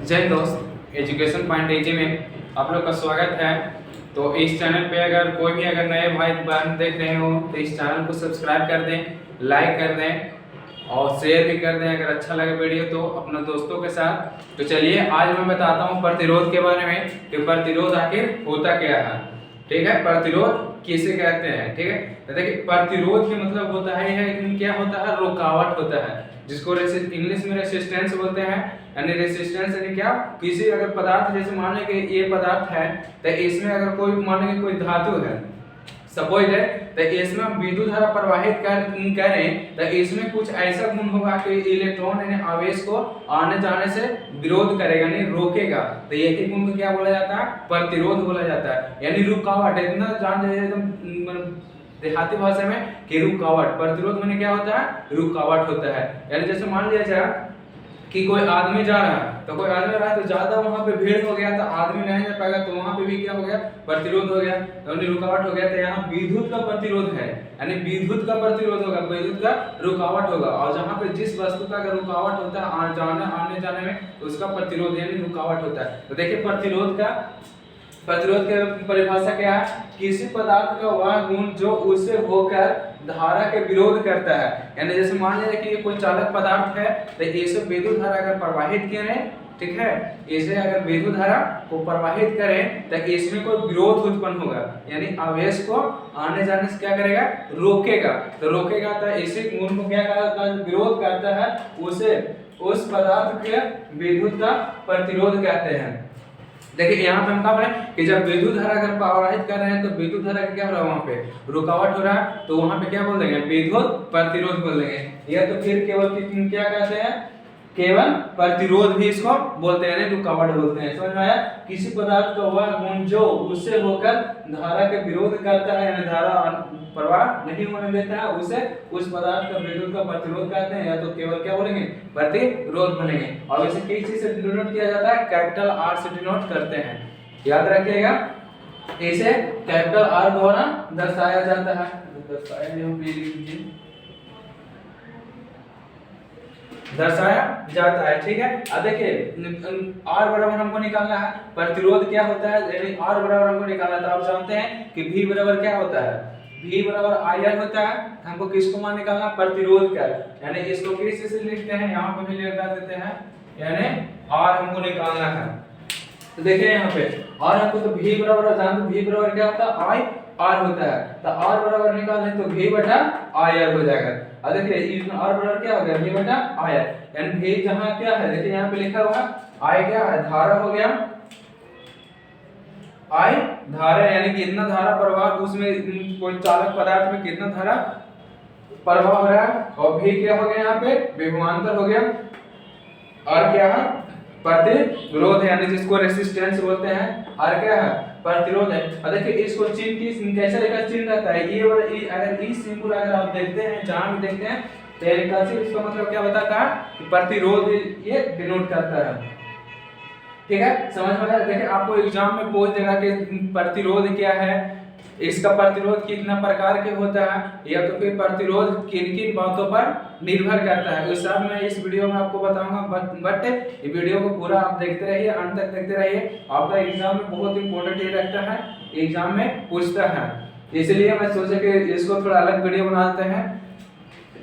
जय दोस्त, education point एजी में आप लोग का स्वागत है। तो इस चैनल पे अगर कोई भी नए भाई बहन देख रहे हो तो इस चैनल को सब्सक्राइब कर दें, लाइक कर दें और शेयर भी कर दें अगर अच्छा लगे वीडियो तो अपने दोस्तों के साथ। तो चलिए आज मैं बताता हूँ प्रतिरोध के बारे में कि प्रतिरोध आखिर होता क्या है। ठीक है, प्रतिरोध किसे कहते हैं। ठीक है, तो देखिए प्रतिरोध के मतलब होता है क्या होता है, रुकावट होता है, जिसको इंग्लिश में रेसिस्टेंस बोलते हैं। यानी रेसिस्टेंस यानी क्या, किसी अगर पदार्थ जैसे मान लें कि ये पदार्थ है तो इसमें अगर कोई मान लें कोई धातु है सपोज है तो इसमें हम विद्युत धारा प्रवाहित करें तो इसमें कुछ ऐसा गुण होगा कि इलेक्ट्रॉन यानी आवेश को आने जाने से विरोध करेगा यानी रोकेगा। तो यही गुण को क्या बोला जाता है, प्रतिरोध बोला जाता है। यानी रुकावट, इतना जान जाइए एकदम देहाती भाषा में कि रुकावट। प्रतिरोध माने क्या होता है, रुकावट होता है। यानी जैसे मान लिया जाए कि कोई आदमी जा रहा है तो कोई आदमी रहा है तो ज्यादा वहां पे भीड़ हो गया तो आदमी नहीं जा पाएगा, तो वहां पे भी क्या हो गया, प्रतिरोध हो गया, यानी रुकावट हो गया। तो यहाँ विद्युत का प्रतिरोध है, यानी विद्युत का प्रतिरोध होगा, विद्युत का रुकावट होगा। और जहाँ पे जिस वस्तु का अगर रुकावट होता है आने जाने में तो उसका प्रतिरोध यानी रुकावट होता है। तो देखिए प्रतिरोध की परिभाषा क्या है, किसी पदार्थ का वह गुण जो उससे होकर धारा के विरोध करता है। यानी जैसे मान लीजिए कि ये कोई चालक पदार्थ है तो इसे विद्युत धारा अगर प्रवाहित करें, ठीक है, इसे अगर विद्युत धारा को प्रवाहित करें तो इसमें कोई विरोध उत्पन्न होगा, यानी आवेश को आने जाने से क्या करेगा, रोकेगा। तो रोकेगा तो इसी गुण को क्या करता है, विरोध करता है, उसे उस पदार्थ के विद्युत का प्रतिरोध कहते हैं। देखिए यहाँ पे हम क्या बोले कि जब विद्युत धारा अगर प्रवाहित कर रहे हैं तो विद्युत धारा का क्या हो रहा है, वहाँ पे रुकावट हो रहा है, तो वहाँ पे क्या बोल देंगे, विद्युत प्रतिरोध बोल देंगे। या तो फिर केवल क्या कहते हैं, केवल प्रतिरोध भी इसको बोलते हैं, रुकावट बोलते हैं। समझ में आया, किसी पदार्थ का वह गुण जो उससे होकर धारा के विरोध करता है, यानी धारा प्रवाह नहीं होने देता है, उसे उस पदार्थ का विद्युत का प्रतिरोध कहते हैं। या तो केवल क्या बोलेंगे, प्रतिरोध बोलेंगे। और इसे किस चीज से डिनोट किया जाता है, कैपिटल आर से डिनोट करते हैं, याद रखिएगा। इसे कैपिटल आर द्वारा दर्शाया जाता है, दर्शाया जाता है। ठीक है, अब देखिए R बराबर हमको निकालना है, प्रतिरोध क्या होता है, यानी R बराबर हमको निकालना है। तो आप जानते हैं कि V बराबर क्या होता है, V बराबर IR होता है। हमको किसको मान निकालना, प्रतिरोध का, यानी इसको किस से लिखते हैं, यहाँ पे भी लिख देते हैं, यानी R हमको निकालना है। तो देखिए यहाँ पे R हमको तो V बराबर जानते, V बराबर क्या होता है, IR होता है। तो R बराबर निकालें तो V बटा IR हो जाएगा। अब देखिए इसमें R बराबर क्या हो गया, V बटा IR, यानी V जहाँ क्या है, देखिए यहाँ पे लिखा हुआ I क्या है, धारा हो गया, I धारा, यानी कितना धारा प्रवाह, उसमें कोई चालक पदार्थ में कितना धारा प्रवाह हो रहा है। और V क्या हो गया, यहाँ पे विभवांतर हो गया, और क्या है, प्रतिरोध है, यानी जिसको रेसिस्टेंस बोलते हैं, और क्या है, प्रतिरोध है। और देखिए इसको चिन्ह की कैसे लेकर चिन्ह रहता है, ये और अगर ई सिंबल अगर आप देखते हैं, जहां भी देखते हैं तो इसका मतलब क्या बताता है कि प्रतिरोध ये डिनोट करता है। ठीक है, समझ में आया। देखिए आपको एग्जाम में पूछ देगा कि प्रतिरोध क्या है, इसका प्रतिरोध कितना प्रकार के होता है, या तो फिर प्रतिरोध किन किन बातों पर निर्भर करता है, उस सब मैं इस वीडियो में आपको बताऊंगा। बट ये वीडियो को पूरा आप देखते रहिए, अंत तक देखते रहिए। आपका एग्जाम में बहुत इंपॉर्टेंट ये रहता है, एग्जाम में पूछता है, इसलिए मैं सोचा कि इसको थोड़ा अलग वीडियो बना देते हैं।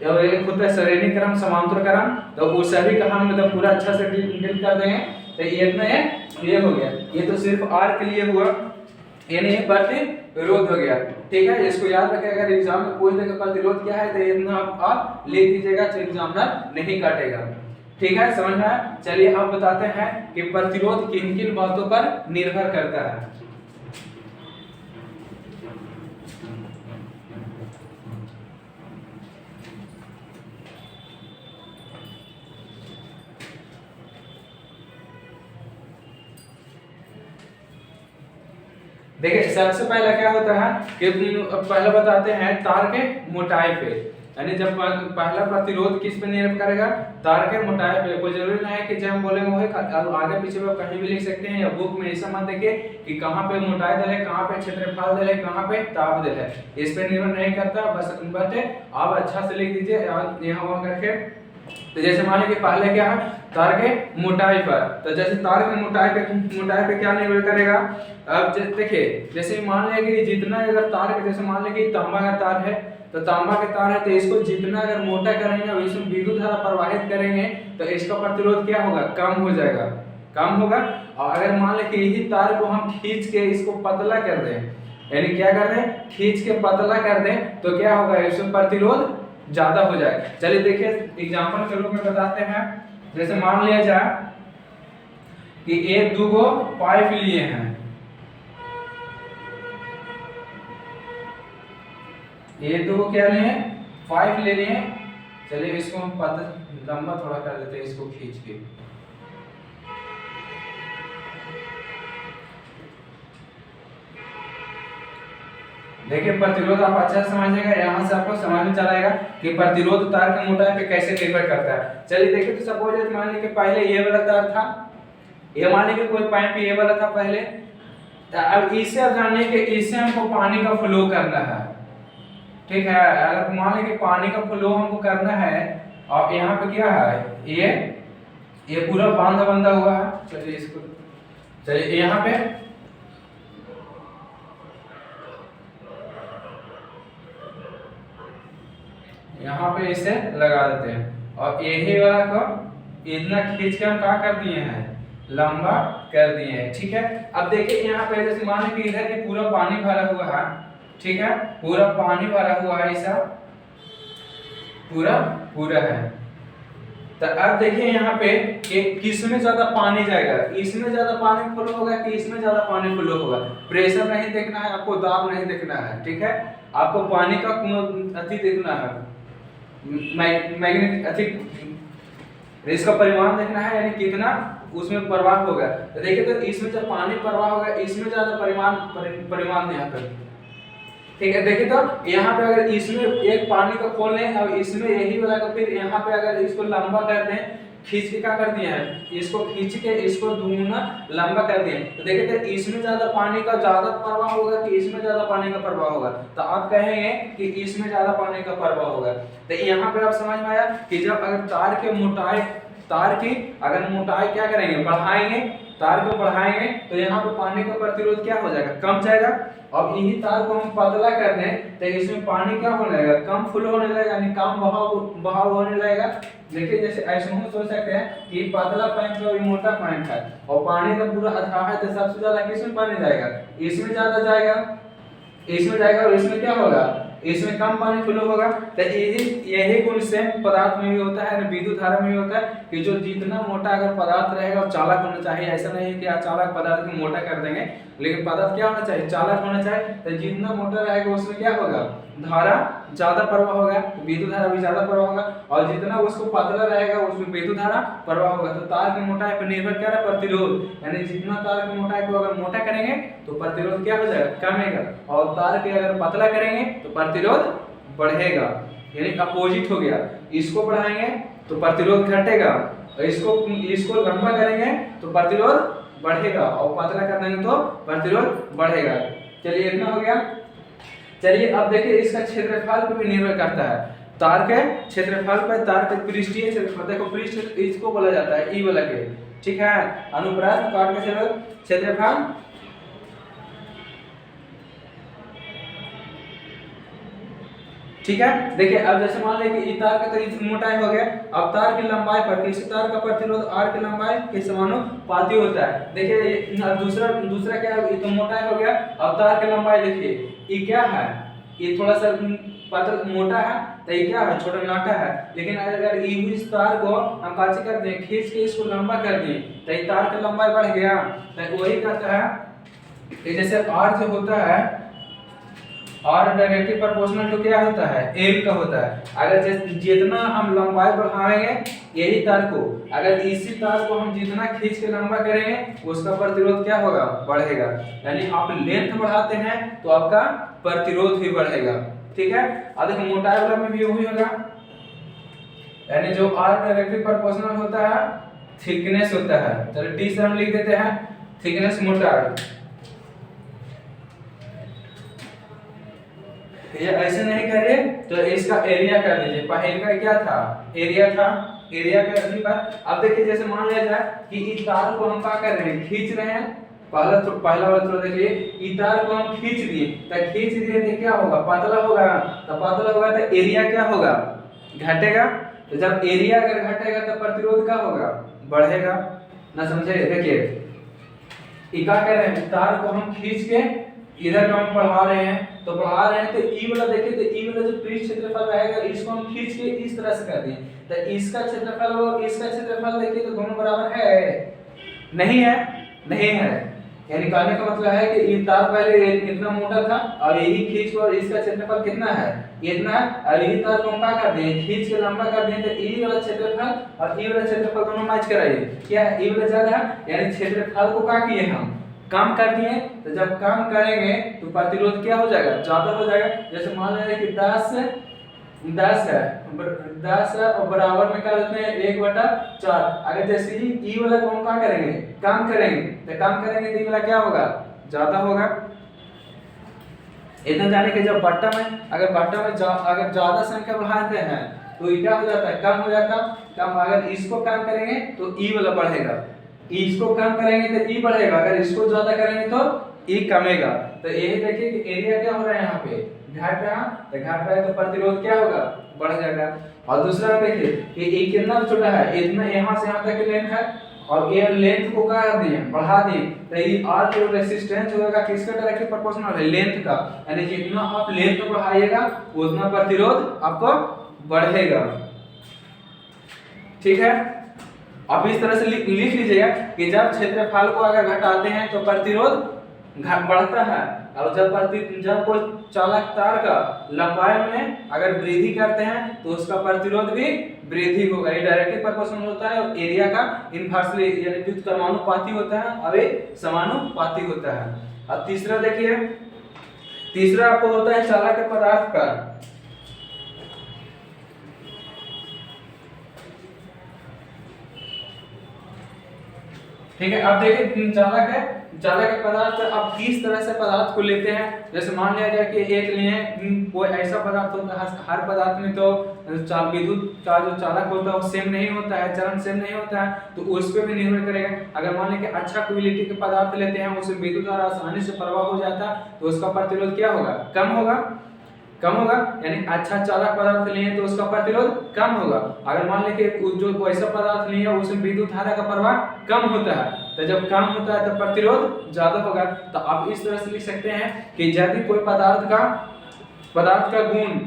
और एक होता है श्रेणी क्रम समांतर क्रम, तो उस सभी का हम मतलब पूरा अच्छा से डील कर देंगे। तो ये इतना है, ये हो गया, ये तो सिर्फ आर के लिए हुआ, यानी प्रतिरोध हो गया। ठीक है, इसको याद रखें, अगर एग्जाम में पूछ देगा प्रतिरोध क्या है तो इतना आप लिख दीजिएगा, तो एग्जामिनर नहीं काटेगा। ठीक है, समझ में आया। चलिए अब बताते हैं कि प्रतिरोध किन किन बातों पर निर्भर करता है। देखिए सबसे पहला क्या होता है कि पहले बताते हैं तार के मोटाई पे, यानी जब पहला प्रतिरोध किस पे निर्भर करेगा, तार के मोटाई पे। कोई जरूरी नहीं है कि जब हम बोलेंगे वही आगे पीछे में कहीं भी लिख सकते हैं, या बुक में ऐसा मत देखिए कि कहाँ पे मोटाई दल है, कहाँ पे क्षेत्रफल दल है, कहाँ पे ताप दल है, इस पे निर्भर नहीं करता। बट आप अच्छा से लिख दीजिए यहाँ वहाँ करके। तो जैसे मान लीजिए पहले क्या है, तार के मोटाई पर, तो जैसे तार के मोटाई पे क्या निर्भर करेगा। अब देखिए जैसे मान लिया कि जितना अगर तार के, जैसे मान लीजिए तांबा का तार है, तो तांबा के तार है तो इसको जितना अगर मोटा करेंगे और इसमें विद्युत धारा प्रवाहित करेंगे तो इसका प्रतिरोध क्या होगा, कम हो जाएगा, कम होगा। और अगर मान लें कि यही तार को हम खींच के इसको पतला कर दें, यानी क्या कर दें, खींच के पतला कर दें, तो क्या होगा, इसमें प्रतिरोध ज्यादा हो जाए। चलिए देखिए एग्जांपल के रूप में बताते हैं। जैसे मान लिया जाए कि एक दो गो पाइप लिए हैं, ये दो क्या लिए, पाइप ले लिए। चलिए इसको हम लंबा थोड़ा कर देते हैं, इसको खींच के। देखिए प्रतिरोध आप अच्छा समझिएगा, यहाँ से आपको समझ में चलाएगा कि प्रतिरोध तार की मोटाई पे कैसे निर्भर करता है। चलिए देखिए, तो सपोज मान लीजिए पहले ये वाला तार था, ये मान लीजिए कोई पाइप ये वाला था पहले, अब इसे अब जानिए कि इससे हमको पानी का फ्लो करना है, ठीक है। अगर मान लीजिए पानी का फ्लो हमको करना है और यहाँ पे क्या है, ये पूरा बांध बंधा हुआ है। चलिए इसको, चलिए यहाँ पे इसे लगा देते हैं और यही वाला को इतना खींच के हम क्या कर दिए हैं, लंबा कर दिए हैं, ठीक है। अब देखिए यहाँ पे जैसे मान लीजिए इधर के पूरा पानी भरा हुआ है, ठीक है, पूरा पानी भरा हुआ है, ऐसा पूरा है। तो अब देखिए यहाँ पे कि किसमें ज्यादा पानी जाएगा, इसमें ज्यादा पानी फ्लो होगा कि इसमें ज्यादा पानी फ्लो होगा। प्रेशर नहीं देखना है आपको, दाब नहीं देखना है, ठीक है, आपको पानी का अति देखना है, मैग्नेटिक अति इसका परिमाण देखना है, यानी कितना उसमें प्रवाह होगा। तो देखिए तो इसमें जब पानी प्रवाह होगा इसमें ज्यादा परिमाण यहाँ पर, ठीक है। देखिए तो यहाँ पे अगर इसमें एक पानी का खोल लें और इसमें यही वाला का, फिर यहाँ पे अगर इसको लंबा कर दें, खींच के क्या कर दिए हैं, इसको खींच के इसको दूना लंबा कर दिए, तो देखिए तो इसमें ज्यादा पानी का ज्यादा प्रवाह होगा कि इसमें ज्यादा पानी का प्रवाह होगा। तो आप कहेंगे कि इसमें ज्यादा पानी का प्रवाह होगा। तो यहाँ पे आप समझ में आया कि जब अगर तार की अगर मोटाई क्या करेंगे, बढ़ाएंगे, तार को बढ़ाएंगे तो यहाँ पे पानी का प्रतिरोध क्या हो जाएगा, कम जाएगा। अब यही तार को हम पतला कर दें तो इसमें पानी क्या होने लगेगा, कम फ्लो होने लगेगा, यानी कम बहाव होने लगेगा। देखिए जैसे ऐसे हम सोच सकते हैं कि पतला पाइप जो मोटा पाइप है और पानी का पूरा अथाह है, तो सबसे ज्यादा किसमें पानी जाएगा, इसमें ज्यादा जाएगा, इसमें जाएगा। और इसमें क्या होगा, इसमें कम पानी फ्लो होगा। तो यही गुण सेम पदार्थ में भी होता है, विद्युत धारा में भी होता है कि जो जितना मोटा अगर पदार्थ रहेगा वो चालक होना चाहिए। ऐसा नहीं है कि अचालक पदार्थ को मोटा कर देंगे, लेकिन पदार्थ क्या होना चाहिए, चालक होना चाहिए। तो जितना मोटा रहेगा उसमें क्या होगा, धारा ज्यादा प्रवाह होगा, विद्युत धारा भी ज्यादा प्रवाह होगा। और जितना उसको पतला रहेगा उसमें विद्युत धारा प्रवाह होगा। तो तार की मोटाई पर निर्भर क्या है, प्रतिरोध, यानी जितना तार की मोटाई को अगर मोटा करेंगे तो प्रतिरोध क्या हो जाएगा, कमेगा, और तार के अगर पतला करेंगे तो प्रतिरोध बढ़ेगा, यानी अपोजिट हो गया। इसको बढ़ाएंगे तो प्रतिरोध घटेगा, और इसको लंबा करेंगे तो प्रतिरोध बढ़ेगा, और पतला कर देंगे तो प्रतिरोध बढ़ेगा। चलिए इतना हो गया। चलिए अब देखिए इसका क्षेत्रफल पर भी निर्भर करता है, तार के क्षेत्रफल पर, तार के पृष्ठीय क्षेत्रफल, देखो पृष्ठ इसको बोला जाता है ई वाला के, ठीक है, अनुप्रस्थ काट का क्षेत्रफल, ठीक है। देखिए अब जैसे मान लें कि तार का तो मोटाई हो गया, अब तार की लंबाई पर किसी तार का प्रतिरोध r की लंबाई के समानुपाती होता है। देखिए दूसरा क्या है, तो मोटाई हो गया, अब तार की लंबाई देखिए ये क्या है, ये थोड़ा सा पतला मोटा है, तो ये क्या है, छोटा नाटा है। लेकिन अगर इस तार को हम कैसे कर दें, खींच के इसको लंबा कर दें तो ये तार की लंबाई बढ़ गया। तो वही कहता है जैसे r जो होता है, और डायरेक्टली प्रोपोर्शनल टू क्या होता है, एल का होता है। अगर जितना हम लंबाई बढ़ाएंगे यही तार को, अगर इसी तार को हम जितना खींच के लंबा करेंगे उसका प्रतिरोध क्या होगा, बढ़ेगा। यानी आप लेंथ बढ़ाते हैं तो आपका प्रतिरोध भी बढ़ेगा, ठीक है। अब देखिए मोटाई वाला में भी वही होगा, यानी जो आर डायरेक्टली प्रोपोर्शनल होता है थिकनेस होता है। चलिए टी से हम लिख देते हैं थिकनेस मोटाई। ये ऐसे नहीं करिए तो इसका एरिया कर दीजिए। पहले का क्या था, एरिया था, एरिया का अगली बात। अब देखिए जैसे मान लिया जाए कि इस तार को हम क्या कर रहे हैं, खींच रहे हैं। पहला वाला थोड़ा देखिए, इस तार को हम खींच दिए, तो खींच दिए तो क्या होगा, पतला होगा। तो पतला होगा तो एरिया क्या होगा, घटेगा। तो जब एरिया अगर घटेगा तो प्रतिरोध क्या होगा, बढ़ेगा ना। समझे, देखिए क्या कह रहे हैं, तार को हम खींच के इधर का हम बढ़ा रहे हैं, तो बढ़ा रहे हैं तो ई वाला देखिए, तो ई वाला जो पृष्ठ क्षेत्रफल रहेगा इसको हम खींच के इस तरह से कर दिए, तो इसका क्षेत्रफल और इसका क्षेत्रफल देखिए तो दोनों बराबर है, नहीं है, नहीं है। यानी कहने का मतलब है कि ये तार पहले इतना मोटा था और यही खींच को, और इसका क्षेत्रफल कितना है, इतना है, और ये तार को हम क्या कर दिए, खींच के लंबा कर दिए, तो ई वाला क्षेत्रफल और ई वाला क्षेत्रफल दोनों मैच कराइए, क्या ई वाला ज्यादा है, यानी क्षेत्रफल को क्या किए हम, काम कर दिए। तो जब काम करेंगे तो प्रतिरोध क्या हो जाएगा, ज्यादा हो जाएगा। जैसे मान लें कि 10 है, 10 है और बराबर में क्या लेते हैं 1/4। अगर जैसे ही ई वाला को हम क्या करेंगे, काम करेंगे, तो काम करेंगे तो ई वाला क्या होगा, ज्यादा होगा। इतना जाने के जब बट्टा में अगर अगर ज्यादा संख्या बढ़ाते हैं तो ये क्या हो जाता है, कम हो जाता है। कम, अगर इसको कम करेंगे तो ई वाला बढ़ेगा, इसको कम करेंगे तो ई बढ़ेगा, अगर इसको ज्यादा करेंगे तो ई कमेगा। तो यही देखिए कि एरिया क्या हो रहा है, यहाँ पे घट रहा, तो घट रहा है तो प्रतिरोध क्या होगा, बढ़ जाएगा। और दूसरा देखिए कि ये कितना छोटा है, इतना यहाँ से यहाँ तक लेंथ है, और ये लेंथ को क्या कर दिए, बढ़ा दिए, तो ये आर जो रेजिस्टेंस होगा किसका डायरेक्टली प्रोपोर्शनल है, लेंथ का। यानी जितना आप लेंथ बढ़ाइएगा उतना प्रतिरोध आपको बढ़ेगा। ठीक है, अब इस तरह से लिख लीजिएगा कि जब क्षेत्रफल को अगर घटाते हैं तो प्रतिरोध बढ़ता है, और जब कोई चालक तार का लंबाई में अगर वृद्धि करते हैं तो उसका प्रतिरोध भी वृद्धि होगा। ये डायरेक्टली प्रोपोर्शनल होता है, और एरिया का इनवर्सली यानी व्युत्क्रमानुपाती होता है, और ये समानुपाती होता है। अब तीसरा देखिए, तीसरा आपको होता है चालक के पदार्थ का। ठीक है, अब देखिए चालक के पदार्थ अब किस तरह से पदार्थ को लेते हैं। जैसे मान लिया जाए कि एक लिए कोई ऐसा पदार्थ होता है, हर पदार्थ में तो विद्युत का जो चालक होता है वो सेम नहीं होता है, चरण सेम नहीं होता है, तो उस पर भी निर्भर करेगा। अगर मान लें कि अच्छा क्वालिटी के पदार्थ लेते हैं, उसमें विद्युत धारा आसानी से प्रवाह हो जाता है, तो उसका प्रतिरोध क्या होगा, कम होगा, यानी अच्छा चालक पदार्थ लिए तो उसका प्रतिरोध कम होगा। अगर मान लें कि जो वैसा पदार्थ लिए उसमें विद्युत धारा का प्रवाह कम होता है, तो जब कम होता है तो प्रतिरोध ज्यादा होगा। तो आप इस तरह से लिख सकते हैं कि यदि कोई पदार्थ का गुण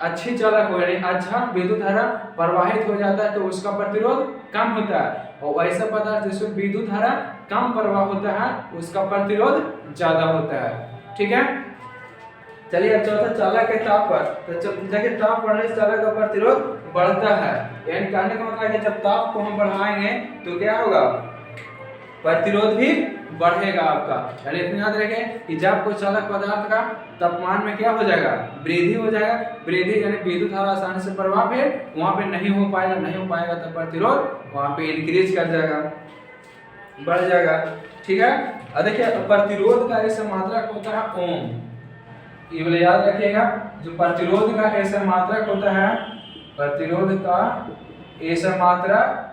अच्छी चालक हो, यानी अच्छा विद्युत धारा प्रवाहित हो जाता है, तो उसका प्रतिरोध कम होता है, और वैसा पदार्थ जिसमें विद्युत धारा कम प्रवाह होता है उसका प्रतिरोध ज्यादा होता है। ठीक है, चलिए अब चौथा चालक के ताप पर। तो देखिए ताप बढ़ने से चालक का प्रतिरोध बढ़ता है, यानी कहने का मतलब है कि जब ताप को हम बढ़ाएंगे तो क्या होगा, प्रतिरोध भी बढ़ेगा आपका। यानी इतना याद रखें कि जब कोई चालक पदार्थ का तापमान में क्या हो जाएगा, वृद्धि हो जाएगा, वृद्धि यानी विद्युत धारा आसानी से प्रवाह फिर वहां पे नहीं हो पाएगा, तो प्रतिरोध वहां पे इंक्रीज कर जाएगा, बढ़ जाएगा। ठीक है, अब देखिए प्रतिरोध का ऐसा मात्रक होता है ओम, ये वाला याद रखिएगा। जो प्रतिरोध का ऐसा मात्रक होता है, प्रतिरोध का ऐसा मात्रक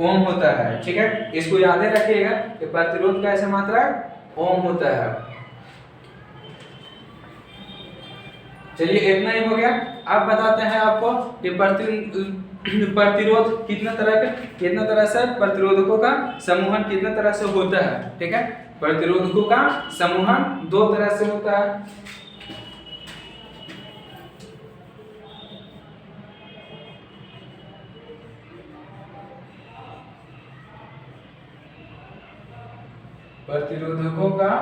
ओम होता है। ठीक है, इसको याद रखिएगा कि प्रतिरोध का ऐसा मात्रक ओम होता है। चलिए इतना ही हो गया। अब बताते हैं आपको कि प्रतिरोध कितना तरह से प्रतिरोधकों का समूहन कितना तरह से होता है। ठीक है, प्रतिरोधकों का समूहन 2 तरह से होता है। प्रतिरोधकों का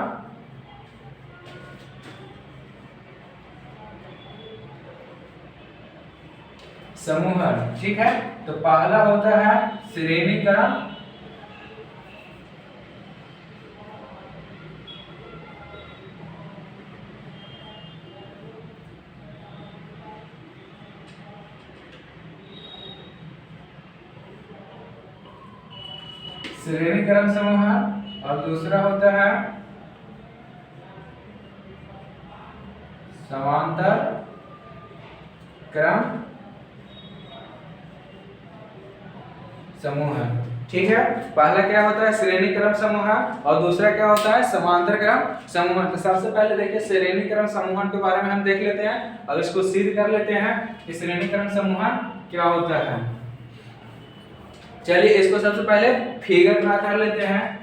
समूहन। ठीक है, तो पहला होता है श्रेणीकरण, समूहन, और दूसरा होता है समांतर क्रम समूह है। ठीक है, पहला क्या होता है श्रेणी क्रम समूह और दूसरा क्या होता है समांतर क्रम समूह। तो सबसे पहले देखिए श्रेणी क्रम समूह के बारे में हम देख लेते हैं और इसको सिद्ध कर लेते हैं कि श्रेणी क्रम समूह क्या होता है। चलिए इसको सबसे पहले फिगर ड्रा कर लेते हैं।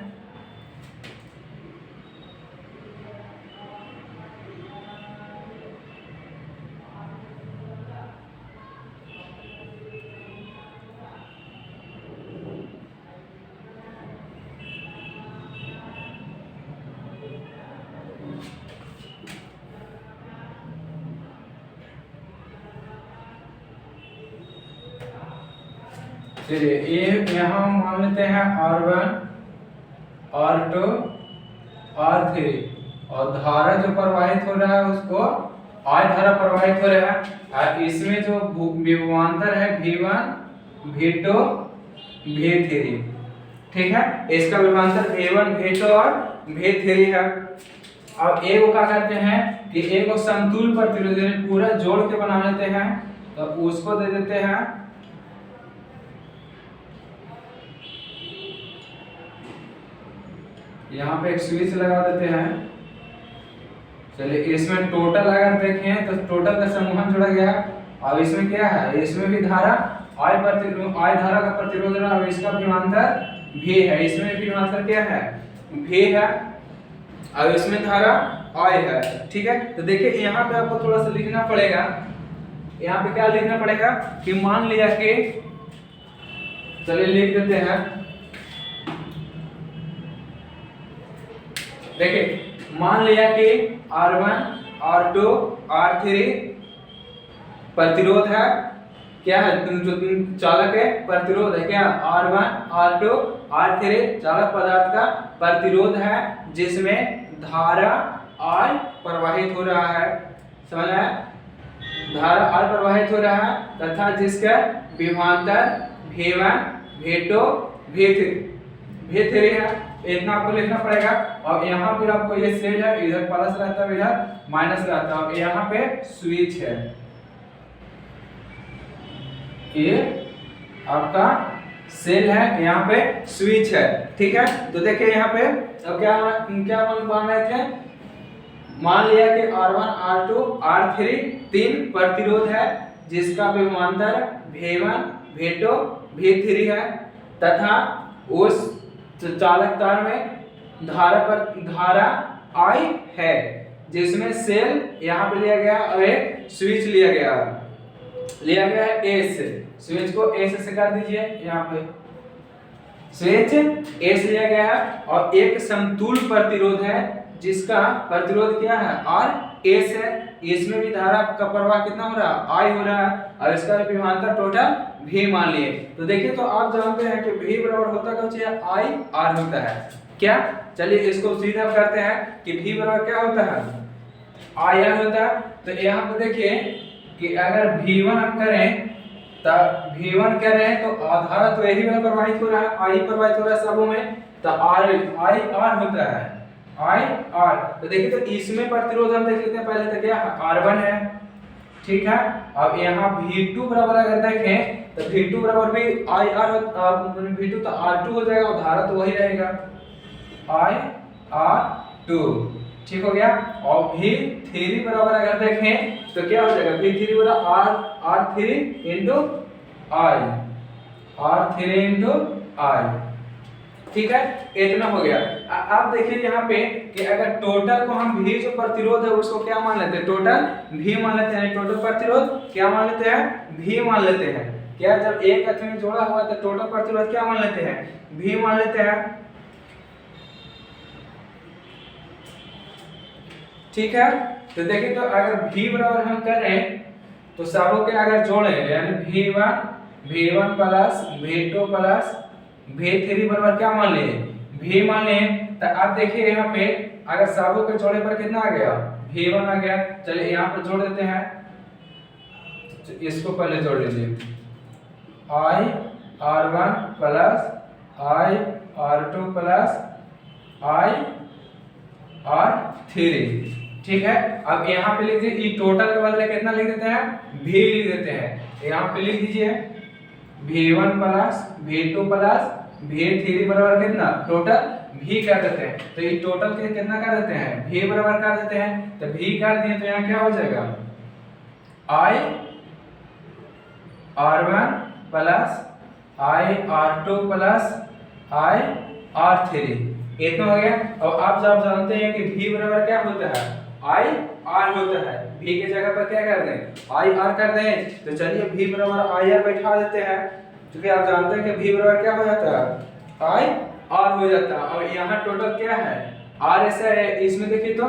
चलिए ये यहाँ मान लेते हैं R1 R2 R3 और धारा जो प्रवाहित हो रहा है उसको I धारा प्रवाहित हो रहा है और इसमें जो विभवांतर है V1 V2 V3। ठीक है, इसका विभवांतर V1 V2 और V3 है। अब एक को क्या करते हैं कि एक को समतुल प्रतिरोध पूरा जोड़ के बना लेते हैं, तो उसको दे देते हैं यहाँ पे एक स्विच लगा देते हैं। चलिए इसमें टोटल अगर देखें तो टोटल का समूह जुड़ा गया। अब इसमें क्या है, इसमें भी धारा I धारा का प्रतिरोध है और इसका विभवांतर V है। इसमें विभवांतर क्या है V है और इसमें धारा I है। ठीक है, तो देखिए यहाँ पे आपको थोड़ा सा लिखना पड़ेगा। यहाँ पे क्या लिखना पड़ेगा कि मान लिया कि चलिए लिख देते हैं। देखिए मान लिया कि R1 R2 R3 प्रतिरोध है, क्या है जो चालक है प्रतिरोध है, क्या R1 R2 R3 चालक पदार्थ का प्रतिरोध है जिसमें धारा I प्रवाहित हो रहा है। समझ आया, धारा I प्रवाहित हो रहा है तथा जिसका विभवांतर V1 V2 V3 है। इतना आपको लिखना पड़ेगा। और यहाँ पे आपको ये सेल है, इधर प्लस रहता है इधर माइनस रहता है और यहाँ पे स्विच है, ये आपका सेल है, यहाँ पे स्विच है। ठीक है, तो देखिए यहाँ पे अब क्या मान रहे थे, मान लिया कि R1 R2 R3 तीन प्रतिरोध है जिसका विभवांतर V1 V2 V3 है तथा उस चालक तार में धारा I है जिसमें सेल यहाँ पे लिया गया और एक स्विच लिया गया है S। स्विच को S से कर दीजिए, यहाँ पे स्विच S लिया गया है और एक समतुल प्रतिरोध है जिसका प्रतिरोध क्या है R S है। इसमें भी धारा का प्रवाह कितना हो रहा है I हो रहा है और इसका विभवांतर टोटल V मान लिए। तो देखिए तो आप जानते हैं कि V बराबर होता क्या है I R होता है क्या। चलिए इसको सीधा करते हैं कि V बराबर क्या होता है I R होता है। तो यहाँ पे देखिए कि अगर V1 हम करें तो V1 करें तो धारा तो यही में प्रवाहित हो रहा है, I प्रवाहित हो रहा है सबों में, तो I R होता है I R। तो देखिए तो इसमें प्रतिरोध हम देख लेते हैं पहले, तो क्या R1 है। ठीक है, अब यहाँ V2 बराबर अगर देखें तो V2 बराबर भी I R V2 तो R2 हो जाएगा और धारा तो वही रहेगा I R2। ठीक हो गया। और V3 बराबर अगर देखें तो क्या हो जाएगा V3 बराबर R3 into I R3 into I। ठीक है, इतना हो गया। अब देखिए यहाँ पे कि अगर टोटल को हम V जो प्रतिरोध है उसको क्या मान लेते हैं, टोटल V मान लेते हैं। टोटल प्रतिरोध क्या मान लेते हैं V मान लेते हैं। क्या जब एक अथी में जोड़ा हुआ है तो टोटल प्रतिरोध क्या मान लेते हैं V मान लेते हैं। ठीक है, तो देखिए तो अगर V बराबर हम करें तो सबों के अगर जोड़े यानी V1 plus V2 plus V3 बराबर क्या मान लिए V मान लिए। तो अब देखिए यहाँ पे अगर सबों के जोड़े पर कितना आ गया V1 आ गया। चलिए यहाँ पर जोड़ देते हैं, इसको पहले जोड़ लीजिए I R1 plus I R2 plus I R3। ठीक है, अब यहाँ पे लिख दीजिए टोटल के बदले कितना लिख देते हैं V लिख देते हैं। यहाँ पे लिख दीजिए V1 plus V2 plus V3 बराबर कितना टोटल V कर देते हैं। तो ये टोटल के कितना कर देते हैं V बराबर कर देते हैं। तो V कर दिए तो यहाँ क्या हो जाएगा I R1 plus I R2 plus I R3 इतना हो गया। और आप जब जानते हैं कि V बराबर क्या होता है I R होता है। V की जगह पर क्या कर दें I R कर दें। तो चलिए V बराबर I R बैठा देते हैं क्योंकि आप जानते हैं कि V बराबर क्या हो जाता है I R हो जाता है। और यहाँ टोटल क्या है R ऐसा है। इसमें देखिए तो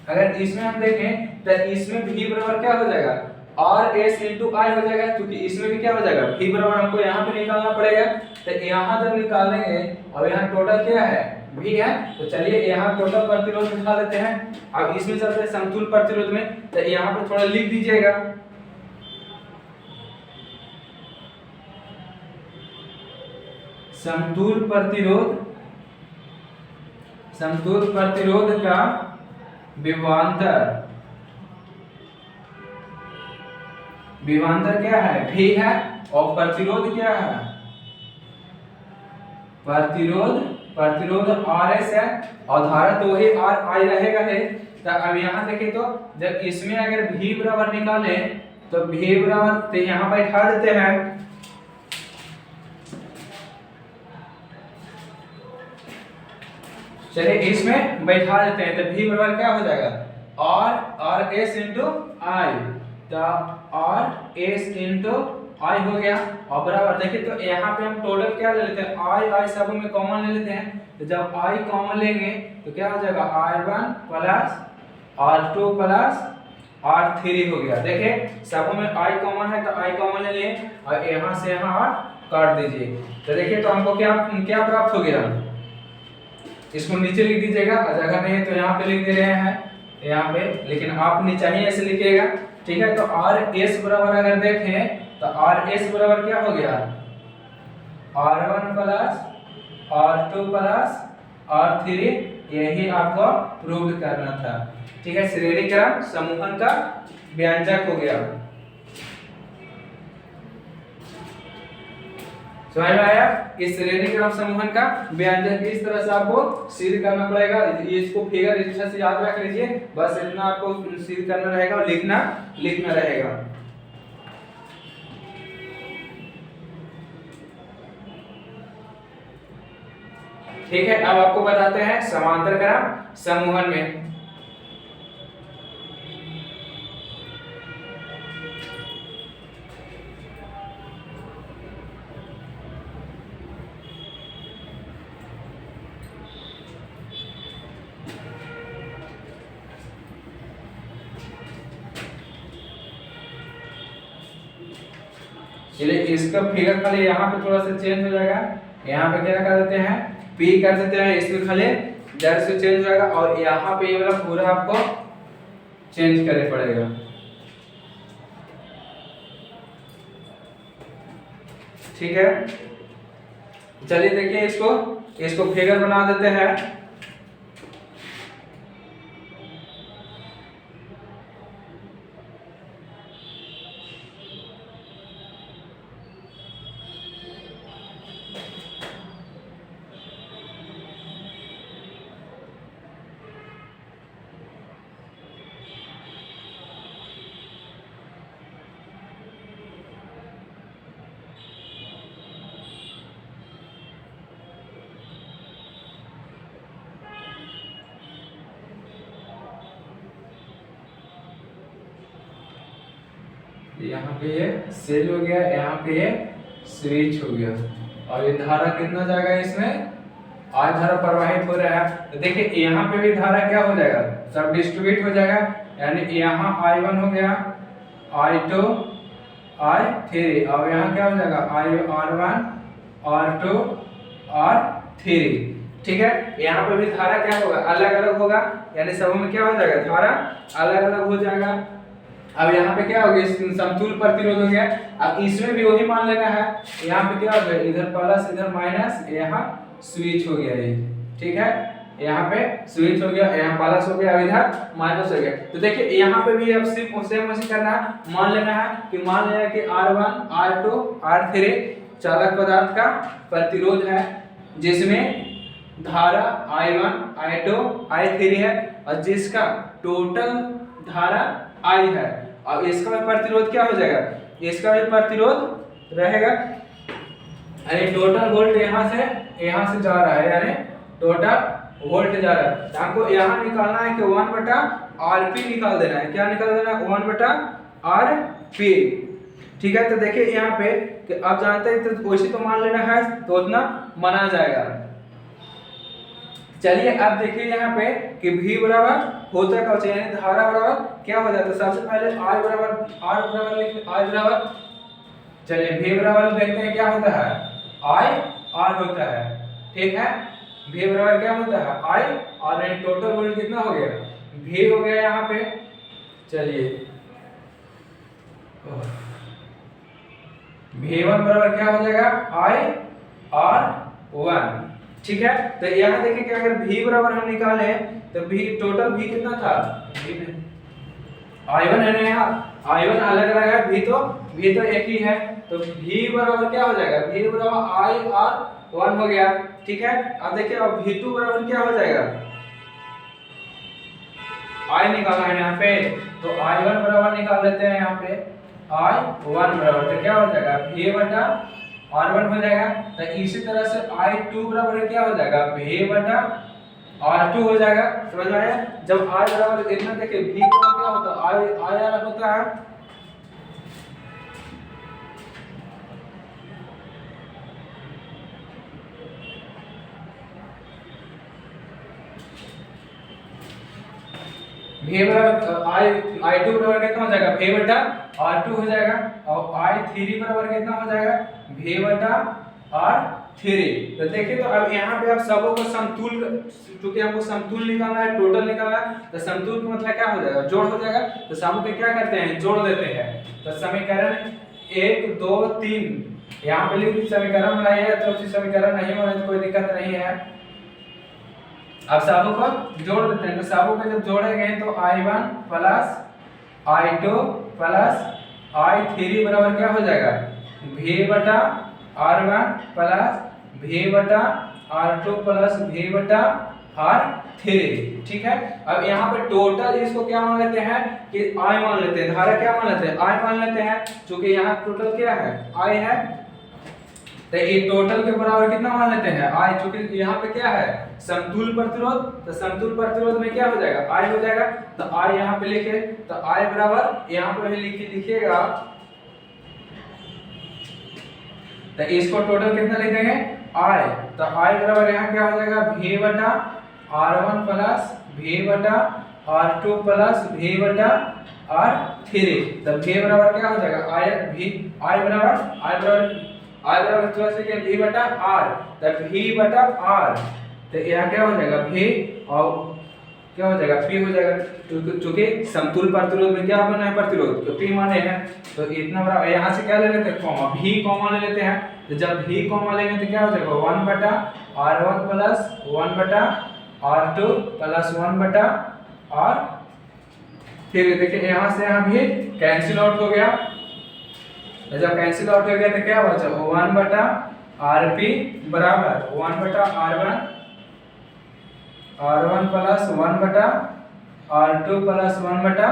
अगर इसमें हम देखें तो इसमें V बराबर क्या हो जाएगा R S इंटू I हो जाएगा क्योंकि इसमें भी क्या हो जाएगा V बराबर हमको यहाँ पे निकालना पड़ेगा। तो यहाँ जब निकालेंगे और यहाँ टोटल क्या है V है। तो चलिए यहाँ टोटल प्रतिरोध निकाल लेते हैं। अब इसमें चलते हैं समतुल प्रतिरोध में। तो यहाँ पे थोड़ा लिख दीजिएगा समतुल प्रतिरोध का विभवांतर क्या है V है। और प्रतिरोध क्या है प्रतिरोध RS है। और धारा तो वही RI रहेगा है। तो अब यहाँ देखिए तो जब इसमें अगर V बराबर निकाले तो V बराबर तो यहाँ बैठा देते हैं। चलिए इसमें बैठा देते हैं। तो V बराबर क्या हो जाएगा RS इंटू I। तो RS इंटू I हो गया। और बराबर देखिए तो यहाँ पे हम टोटल क्या ले लेते हैं I सब में कॉमन ले लेते हैं। तो जब I कॉमन लेंगे तो क्या हो जाएगा R1 plus R2 plus R3 हो गया। देखिए सब में I कॉमन है तो I कॉमन ले लिए और यहाँ से यहाँ काट दीजिए। तो देखिए तो हमको क्या क्या प्राप्त हो गया। इसको नीचे लिख दीजिएगा जगह नहीं है तो यहाँ पे लिख दे रहे हैं यहाँ पे, लेकिन आप नीचे ही ऐसे लिखिएगा ठीक है। तो RS बराबर अगर देखें तो RS बराबर क्या हो गया R1 plus R2 plus R3। यही आपको प्रूव करना था ठीक है। श्रेणी क्रम समूहन का व्यंजक हो गया। समझ में आया। इस श्रेणी क्रम समूहन का व्यंजक इस तरह से आपको सिद्ध करना पड़ेगा। इसको फिगर इस तरह से याद रख लीजिए। बस इतना आपको सिद्ध करना रहेगा और लिखना रहेगा। ठीक है। अब आपको बताते हैं समांतर क्रम समूहन में। चलिए इसका फिगर खाली यहाँ पे थोड़ा सा चेंज हो जाएगा। यहाँ पे क्या कर देते हैं P कर देते हैं। इसमें खाली जड़ से चेंज हो जाएगा और यहाँ पे ये वाला पूरा आपको चेंज करना पड़ेगा। ठीक है। चलिए देखिए इसको फिगर बना देते हैं। यहाँ पे ये सेल हो गया, यहाँ पे ये स्विच हो गया और ये धारा कितना जाएगा इसमें आज धारा प्रवाहित हो रहा है। तो देखिए यहाँ पे भी धारा क्या हो जाएगा सब डिस्ट्रीब्यूट हो जाएगा। यानी यहाँ I1 हो गया I2 I3 और यहाँ क्या हो जाएगा R1 R2 R3। ठीक है। यहाँ पे भी धारा क्या होगा अलग अलग होगा। यानी सब में क्या हो जाएगा धारा अलग अलग हो जाएगा। अब यहाँ पे क्या हो गया समतुल प्रतिरोध हो गया। अब इसमें भी वही मान लेना है। यहाँ पे क्या हो गया इधर प्लस इधर माइनस यहाँ स्विच हो गया ये। ठीक है। यहाँ पे स्विच हो गया, यहाँ प्लस हो गया, इधर माइनस हो गया। तो देखिए यहाँ पे भी अब सिर्फ सेम उसी करना है, मान लेना है कि मान लिया कि R1 R2 R3 चालक पदार्थ का प्रतिरोध है, जिसमें धारा I1 I2 I3 है और जिसका टोटल धारा I है। अब इसका भी प्रतिरोध क्या हो जाएगा, इसका भी प्रतिरोध रहेगा, यानी टोटल वोल्ट यहाँ से जा रहा है, यानी टोटल वोल्ट जा रहा है। तो हमको यहाँ निकालना है कि 1/Rp निकाल देना है। क्या निकाल देना है, 1/Rp। ठीक है, तो देखिए यहाँ पे कि आप जानते हैं तो वैसे तो मान लेना है तो उतना माना जाएगा। चलिए अब देखिए यहाँ पे कि V बराबर होता क्या चाहिए, यानी धारा बराबर क्या हो जाता है। सबसे पहले I बराबर R बराबर लिख, I बराबर, चलिए V बराबर देखते हैं क्या होता है, I R होता है। ठीक है, V बराबर क्या होता है, I R, यानी टोटल वोल्ट कितना हो गया, V हो गया यहाँ पे। चलिए V1 बराबर क्या हो जाएगा, I R1। ठीक है, तो यहाँ देखिए कि अगर V बराबर हम निकाले तो V टोटल V कितना था, I1 है ना, यहाँ I1 अलग अलग है, V तो एक ही है। तो V बराबर क्या हो जाएगा, V बराबर I R1 हो गया। ठीक है, अब देखिए अब V2 बराबर क्या हो जाएगा, I निकालना है यहाँ पे, तो I1 बराबर निकाल लेते हैं यहाँ पे, I1 बराबर तो क्या हो जाएगा, V बटा R1 हो जाएगा। तो इसी तरह से I2 बराबर क्या हो जाएगा, V बटा R2 हो जाएगा। समझ में आया, जब I बराबर इतना देखिए V बराबर क्या होता है, I R होता है, V बराबर I2 बराबर कितना हो जाएगा, V बटा R2 हो जाएगा, और I3 बराबर कितना हो जाएगा, V बटा R3। तो देखिए तो अब यहाँ पे आप सबों को समतुल, क्योंकि हमको समतुल निकालना है, टोटल निकालना है, तो समतुल का मतलब क्या हो जाएगा, जोड़ हो जाएगा। तो सबों पे क्या करते हैं, जोड़ देते हैं। तो समीकरण 1 2 3 यहाँ पे लिख, समीकरण बनाइए, तो समीकरण नहीं होने तो कोई दिक्कत नहीं है। अब सबों को जोड़ देते हैं, तो सबों को जब जोड़ेंगे तो I1 plus I2 plus I3 बराबर क्या हो जाएगा, V बटा R1 प्लस V बटा R2 प्लस V बटा R3। ठीक है, अब यहाँ पे टोटल इसको क्या मान लेते हैं कि I मान लेते हैं, धारा क्या मान लेते हैं, I मान लेते हैं, क्योंकि यहाँ टोटल क्या है, I है। तो ये टोटल के बराबर कितना मान लेते हैं, I, चूंकि यहाँ पे क्या है, समतुल प्रतिरोध, तो समतुल प्रतिरोध में क्या हो जाएगा, I हो जाएगा। तो I यहाँ पे लिखे, तो I बराबर यहाँ पे लिखिएगा, तो इसको टोटल कितना लिख देंगे, I। तो I बराबर यहाँ क्या हो जाएगा, V बटा R1 प्लस V बटा R2 प्लस V बटा R3। तो V बराबर क्या हो जाएगा, I बराबर थोड़ा सा क्या, V बटा R, तो V बटा R, तो यहाँ क्या हो जाएगा, V और क्या हो जाएगा, P हो जाएगा, क्योंकि समतुल प्रतिरोध में क्या बना है, प्रतिरोध तो P माने हैं। तो इतना बड़ा, यहाँ से क्या ले लेते हैं, कॉमा, V कॉमा ले लेते हैं। तो जब V कॉमा लेंगे तो क्या हो जाएगा, 1 बटा R1 प्लस 1 बटा R2 प्लस 1 बटा R3। देखिए यहाँ से यहाँ भी कैंसिल आउट हो गया, जब कैंसिल आउट हो गया तो क्या बचा, 1 बटा Rp बराबर 1 बटा R1 प्लस 1 बटा R2 प्लस 1 बटा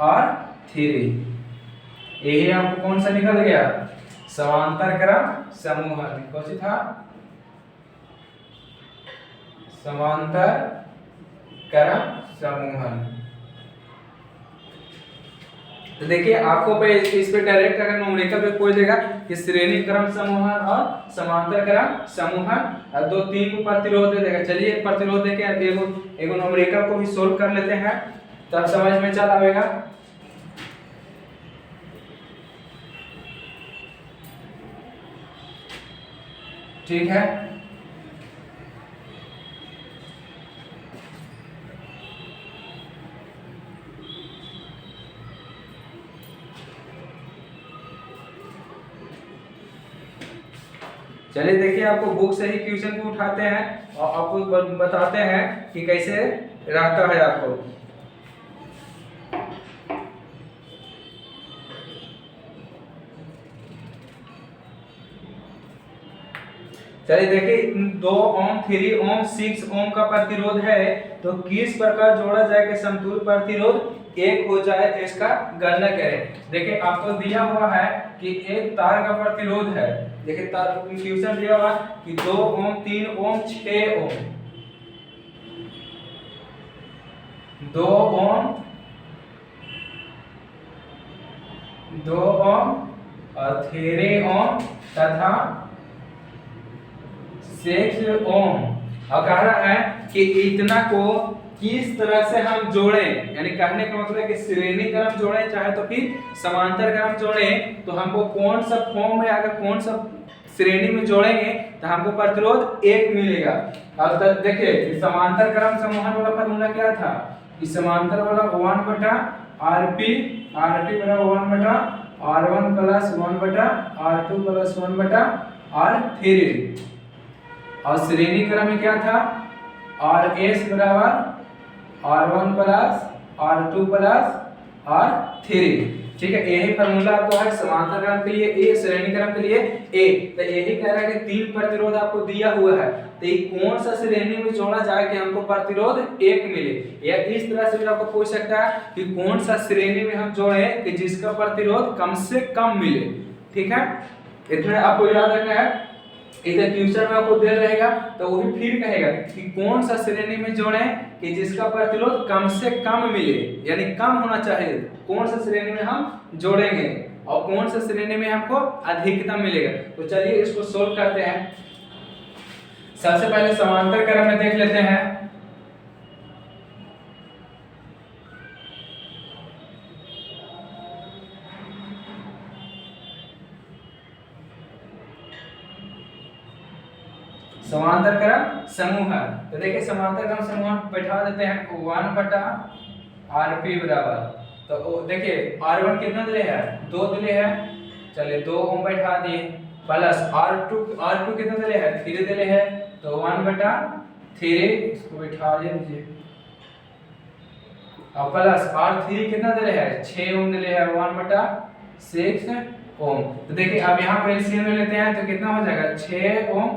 R3। यही आपको कौन सा निकल गया, समांतर क्रम समूहन। कौन सी था, समांतर क्रम समूहन। तो देखिए आपको पे इस पे डायरेक्ट अगर न्यूमेरिकल पे पूछ देगा कि श्रेणी क्रम समूहन और समांतर क्रम समूहन, और 2-3 प्रतिरोध दे देगा। चलिए प्रतिरोध देके एगो न्यूमेरिकल को भी सोल्व कर लेते हैं, तब समझ में चल आएगा। ठीक है, चलिए देखिए, आपको बुक से ही क्वेश्चन को उठाते हैं और आपको बताते हैं कि कैसे रहता है आपको। चलिए देखिए, 2 ओम, 3 ओम, 6 ओम का प्रतिरोध है, तो किस प्रकार जोड़ा जाए कि समतुल्य प्रतिरोध एक हो जाए, इसका गणना करें। देखिए आपको दिया हुआ है कि एक तार का प्रतिरोध है, देखिए तार क्वेश्चन दिया हुआ है कि 2 ओम, 3 ओम, 6 ओम, 2 ओम, 2 ओम और 3 ओम तथा 6 ओम। और कह रहा है कि इतना को किस तरह से हम जोड़ें, यानी कहने का मतलब है कि श्रेणी क्रम जोड़ें चाहे तो फिर समांतर क्रम जोड़ें, तो हमको कौन सा फॉर्म में, अगर कौन सा श्रेणी में जोड़ेंगे तो हमको प्रतिरोध 1 मिलेगा। अब देखिए समांतर क्रम समूहन वाला फार्मूला क्या था कि समांतर वाला 1/Rp, Rp बराबर 1/R1 plus 1/R2 plus 1/R3। और श्रेणी क्रम में क्या था, Rs बराबर R1 plus R2 plus R3। ठीक है, यही फार्मूला आपको है समांतर क्रम के लिए ए, श्रेणी क्रम के लिए ए। तो यही कह रहा है कि 3 प्रतिरोध आपको दिया हुआ है, तो ये कौन सा श्रेणी में जोड़ा जाए कि हमको प्रतिरोध 1 मिले, या इस तरह से भी आपको पूछ सकता है कि कौन सा श्रेणी में हम जोड़े कि जिसका प्रतिरोध कम से कम मिले। ठीक है, इतना आपको याद रखना है। इधर क्वेश्चन में आपको दे रहेगा तो वही फिर कहेगा कि कौन सा श्रेणी में जोड़ें कि जिसका प्रतिरोध कम से कम मिले, यानी कम होना चाहिए, कौन सा श्रेणी में हम जोड़ेंगे और कौन सा श्रेणी में हमको अधिकतम मिलेगा। तो चलिए इसको सोल्व करते हैं। सबसे पहले समांतर क्रम में देख लेते हैं। समांतर क्रम समूह, तो देखिए समांतर क्रम समूह बैठा देते हैं 1/Rp बराबर, तो देखिए R1 कितना दिले है, 2 दिले है, चलिए 2 ओम बैठा दिए, प्लस R2 कितना दिले है, 3 दिले है, तो 1/3 इसको बैठा दीजिए, और प्लस R3 कितना दिले है, 6 ओम दिले है, 1/6 ओम। तो देखिए अब यहाँ पर एलसीएम में लेते हैं तो कितना हो जाएगा, 6 ओम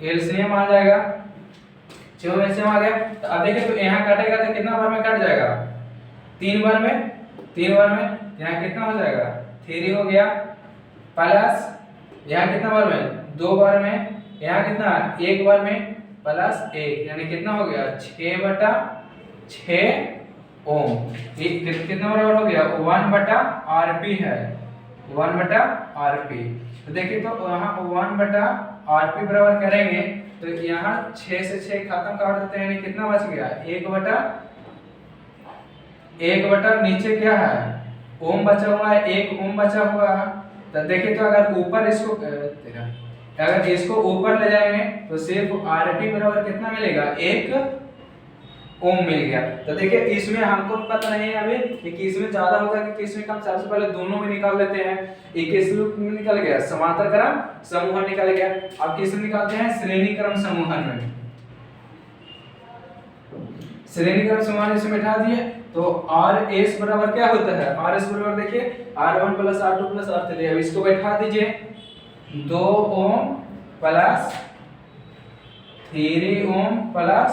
एलसीएम आ जाएगा, 6 एलसीएम आ गया। तो अब देखिए तो यहाँ काटेगा तो कितना बार में कट जाएगा, 3 बार में, 3 बार में, यहाँ कितना हो जाएगा, 3 हो गया, प्लस यहाँ कितना बार में, 2 बार में, यहाँ कितना 1 बार में, प्लस 1, यानी कितना हो गया 6/6 ओम। कितना बराबर हो गया, 1/Rp है, 1/Rp। तो देखिए तो यहाँ 1/Rp बराबर करेंगे तो यहाँ 6 से 6 खत्म काट देते हैं, यानी कितना बच गया, 1/1 नीचे क्या है, ओम बचा हुआ है, 1 ओम बचा हुआ है। तो देखिए तो अगर ऊपर इसको ऊपर ले जाएंगे तो सिर्फ Rp बराबर कितना मिलेगा, 1 ओम मिल गया। तो देखिए इसमें हमको पता नहीं है अभी कि किसमें ज्यादा होगा कि किसमें कम, सबसे पहले दोनों में निकाल लेते हैं। एक किसमें निकल गया, समांतर क्रम समूहन निकल गया। अब किसमें निकालते हैं, श्रेणी क्रम समूहन में। श्रेणी क्रम समूहन इसमें बैठा दिए तो Rs बराबर क्या होता है, Rs बराबर देखिए R1 plus R2 plus R3, अब इसको बैठा दीजिए 2 ओम प्लस 3 ओम प्लस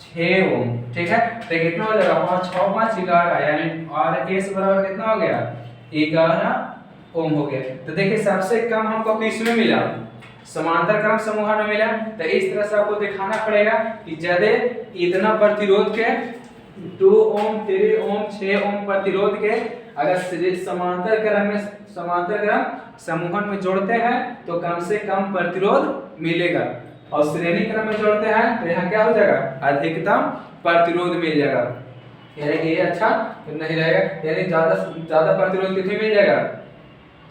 6 ओम। ठीक है, तो कितना हो जाएगा, 5 6 5 11, यानी Rs बराबर कितना हो गया, 11 ओम हो गया। तो देखिए सबसे कम हमको किसमें मिला, समांतर क्रम समूह में मिला। तो इस तरह से आपको दिखाना पड़ेगा कि यदि इतना प्रतिरोध के 2 ओम 3 ओम 6 ओम प्रतिरोध के अगर समांतर क्रम समूहन में जोड़ते हैं तो कम से कम प्रतिरोध मिलेगा, और श्रेणी क्रम में जोड़ते हैं तो यहाँ क्या हो जाएगा, अधिकतम प्रतिरोध मिल जाएगा। यानी ये अच्छा नहीं रहेगा, यानी ज्यादा प्रतिरोध कितने मिल जाएगा,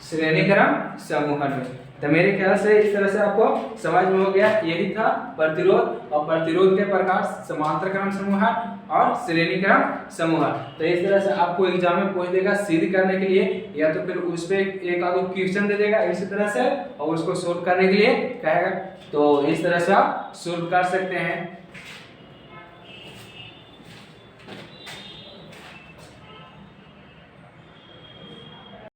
श्रेणी क्रम समूहन में। तो मेरे ख्याल से इस तरह से आपको समझ में हो गया। यही था प्रतिरोध, और प्रतिरोध के प्रकार समांतर क्रम समूह और श्रेणी क्रम समूह। तो इस तरह से आपको एग्जाम में पूछ देगा सिद्ध करने के लिए, या तो फिर उस पे एक आधो क्वेश्चन दे देगा इसी तरह से, और उसको सोल्व करने के लिए कहेगा। तो इस तरह से आप सोल्व कर सकते हैं।